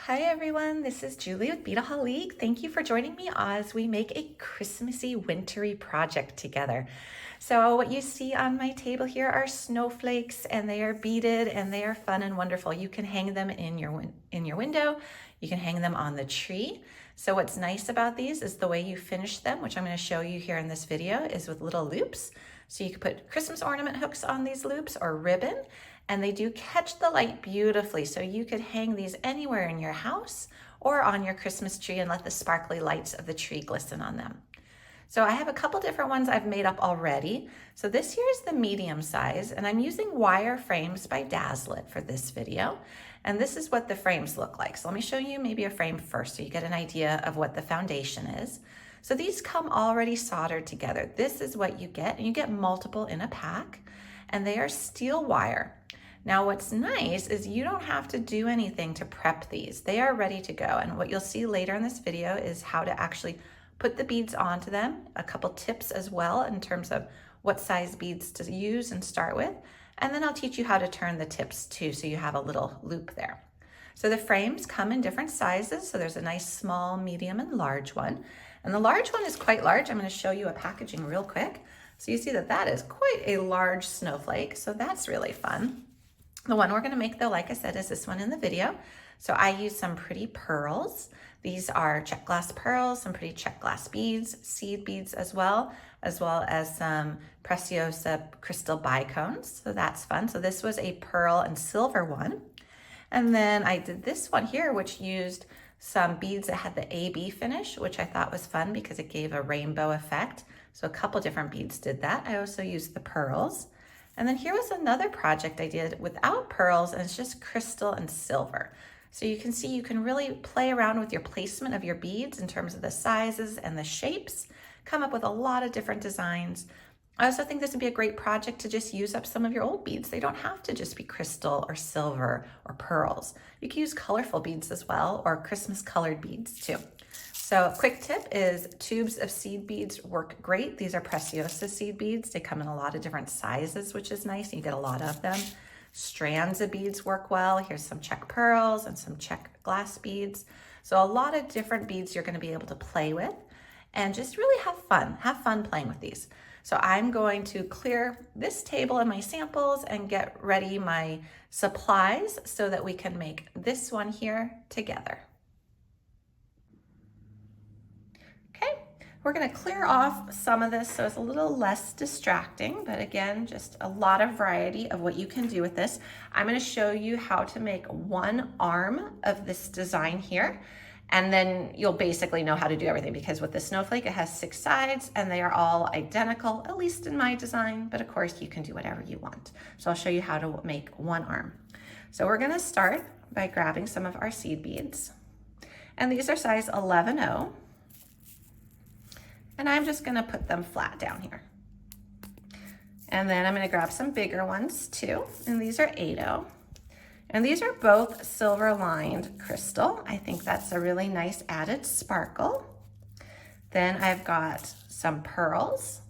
Hi everyone, this is Julie with Beadaholique. Thank you for joining me as we make a Christmassy wintry project together. So what you see on my table here are snowflakes, and they are beaded and they are fun and wonderful. You can hang them in your window. You can hang them on the tree. So what's nice about these is the way you finish them, which I'm going to show you here in this video, is with little loops. So you can put Christmas ornament hooks on these loops or ribbon, and they do catch the light beautifully. So you could hang these anywhere in your house or on your Christmas tree and let the sparkly lights of the tree glisten on them. So I have a couple different ones I've made up already. So this here is the medium size, and I'm using wire frames by Dazzle It for this video. And this is what the frames look like. So let me show you maybe a frame first so you get an idea of what the foundation is. So these come already soldered together. This is what you get, and you get multiple in a pack, and they are steel wire. Now what's nice is you don't have to do anything to prep these. They are ready to go, and what you'll see later in this video is how to actually put the beads onto them, a couple tips as well in terms of what size beads to use and start with, and then I'll teach you how to turn the tips too so you have a little loop there. So the frames come in different sizes, so there's a nice small, medium, and large one. And the large one is quite large. I'm going to show you a packaging real quick. So you see that that is quite a large snowflake, so that's really fun. The one we're going to make though, like I said, is this one in the video. So I use some pretty pearls. These are check glass pearls, some pretty check glass beads, seed beads as well as some Preciosa crystal bicones. So that's fun. So this was a pearl and silver one. And then I did this one here, which used some beads that had the AB finish, which I thought was fun because it gave a rainbow effect. So a couple different beads did that. I also used the pearls. And then here was another project I did without pearls, and it's just crystal and silver. So you can see you can really play around with your placement of your beads in terms of the sizes and the shapes, come up with a lot of different designs. I also think this would be a great project to just use up some of your old beads. They don't have to just be crystal or silver or pearls. You can use colorful beads as well, or Christmas colored beads too. So a quick tip is tubes of seed beads work great. These are Preciosa seed beads. They come in a lot of different sizes, which is nice. You get a lot of them. Strands of beads work well. Here's some check pearls and some check glass beads. So a lot of different beads you're going to be able to play with and just really have fun. Have fun playing with these. So I'm going to clear this table and my samples and get ready my supplies so that we can make this one here together. We're going to clear off some of this so it's a little less distracting, but again, just a lot of variety of what you can do with this. I'm going to show you how to make one arm of this design here, and then you'll basically know how to do everything, because with the snowflake, it has 6 sides and they are all identical, at least in my design, but of course you can do whatever you want. So I'll show you how to make one arm. So we're going to start by grabbing some of our seed beads, and these are size 11-0. And I'm just gonna put them flat down here. And then I'm gonna grab some bigger ones too. And these are 8-0. And these are both silver lined crystal. I think that's a really nice added sparkle. Then I've got some pearls,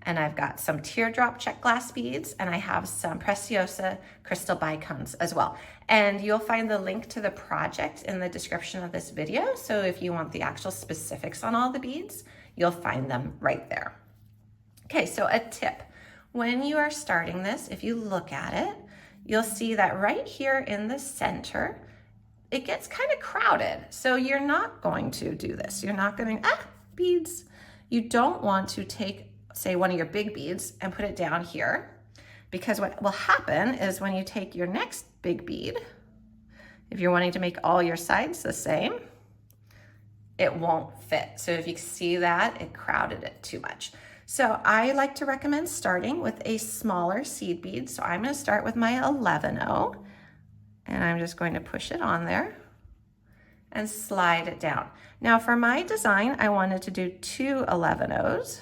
and I've got some teardrop check glass beads, and I have some Preciosa crystal bicones as well. And you'll find the link to the project in the description of this video. So if you want the actual specifics on all the beads, you'll find them right there. Okay, so a tip. When you are starting this, if you look at it, you'll see that right here in the center, it gets kind of crowded. So you're not going to do this. You're not going, beads. You don't want to take, say, one of your big beads and put it down here, because what will happen is when you take your next big bead, if you're wanting to make all your sides the same, it won't fit. So if you see that, it crowded it too much. So I like to recommend starting with a smaller seed bead. So I'm going to start with my 11-0, and I'm just going to push it on there and slide it down. Now for my design, I wanted to do 2 11-0s,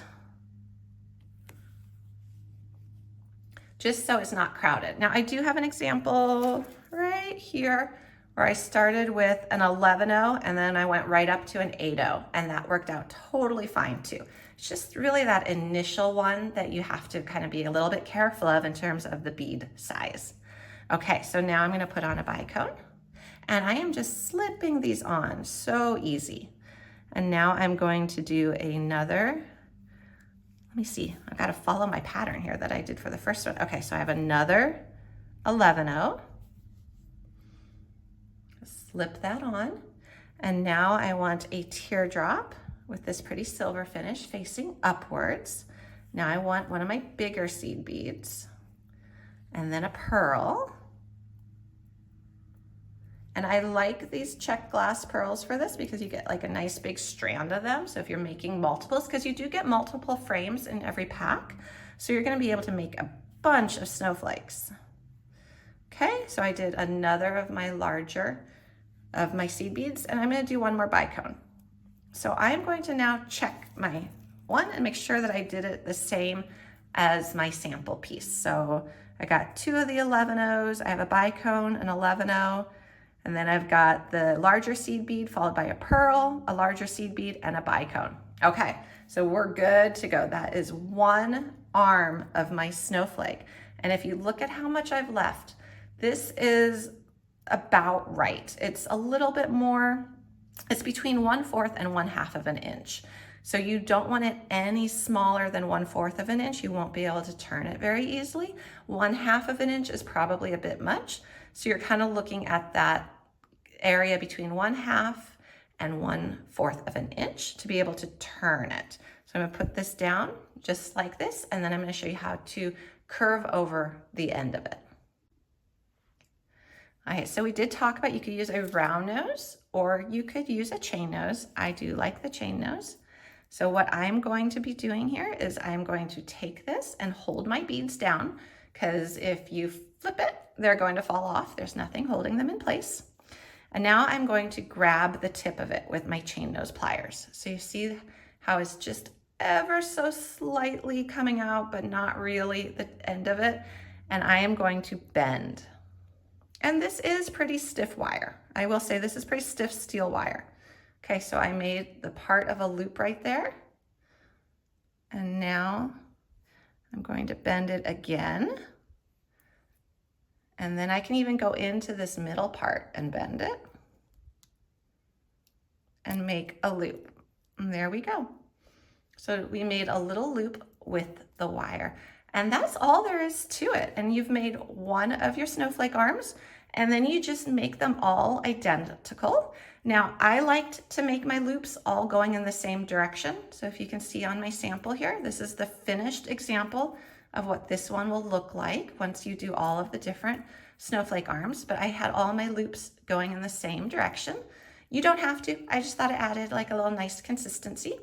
just so it's not crowded. Now I do have an example right here where I started with an 11-0 and then I went right up to an 8-0, and that worked out totally fine too. It's just really that initial one that you have to kind of be a little bit careful of in terms of the bead size. Okay, so now I'm gonna put on a bicone, And I am just slipping these on, so easy. And now I'm going to do another, let me see, I've got to follow my pattern here that I did for the first one. Okay, so I have another 11-0. Slip that on. And now I want a teardrop with this pretty silver finish facing upwards. Now I want one of my bigger seed beads and then a pearl. And I like these check glass pearls for this because you get like a nice big strand of them. So if you're making multiples, because you do get multiple frames in every pack, so you're going to be able to make a bunch of snowflakes. Okay, so I did another of my larger of my seed beads, and I'm going to do one more bicone. So I'm going to now check my one and make sure that I did it the same as my sample piece. So I got 2 of the 11-0s, I have a bicone, an 11-0, and then I've got the larger seed bead followed by a pearl, a larger seed bead, and a bicone. Okay, so we're good to go. That is one arm of my snowflake. And if you look at how much I've left, this is about right. It's a little bit more, it's between 1/4 and 1/2 of an inch. So you don't want it any smaller than 1/4 of an inch. You won't be able to turn it very easily. 1/2 of an inch is probably a bit much. So you're kind of looking at that area between 1/2 and 1/4 of an inch to be able to turn it. So I'm going to put this down just like this, and then I'm going to show you how to curve over the end of it. All right, so we did talk about you could use a round nose or you could use a chain nose. I do like the chain nose. So what I'm going to be doing here is I'm going to take this and hold my beads down, because if you flip it, they're going to fall off. There's nothing holding them in place. And now I'm going to grab the tip of it with my chain nose pliers. So you see how it's just ever so slightly coming out, but not really the end of it. And I am going to bend. And this is pretty stiff wire. I will say this is pretty stiff steel wire. Okay, so I made the part of a loop right there. And now I'm going to bend it again. And then I can even go into this middle part and bend it and make a loop. And there we go. So we made a little loop with the wire. And that's all there is to it. And you've made one of your snowflake arms, and then you just make them all identical. Now, I liked to make my loops all going in the same direction. So if you can see on my sample here, this is the finished example of what this one will look like once you do all of the different snowflake arms. But I had all my loops going in the same direction. You don't have to. I just thought it added like a little nice consistency.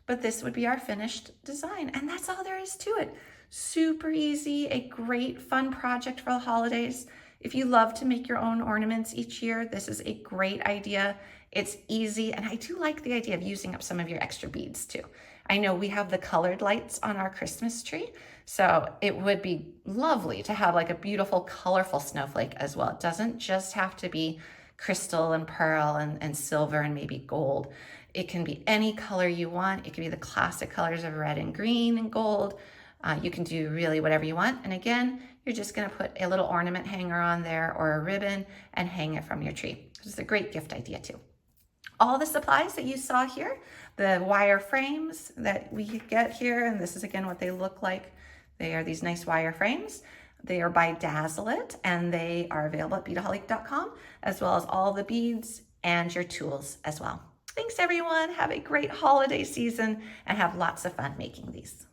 But this would be our finished design. And that's all there is to it. Super easy, a great fun project for the holidays. If you love to make your own ornaments each year, this is a great idea. It's easy, and I do like the idea of using up some of your extra beads too. I know we have the colored lights on our Christmas tree, so it would be lovely to have like a beautiful, colorful snowflake as well. It doesn't just have to be crystal and pearl and silver and maybe gold. It can be any color you want. It can be the classic colors of red and green and gold. You can do really whatever you want. And again, you're just gonna put a little ornament hanger on there or a ribbon and hang it from your tree. It's a great gift idea too. All the supplies that you saw here, the wire frames that we get here, and this is again what they look like. They are these nice wire frames. They are by Dazzle It, and they are available at beadaholic.com, as well as all the beads and your tools as well. Thanks everyone, have a great holiday season and have lots of fun making these.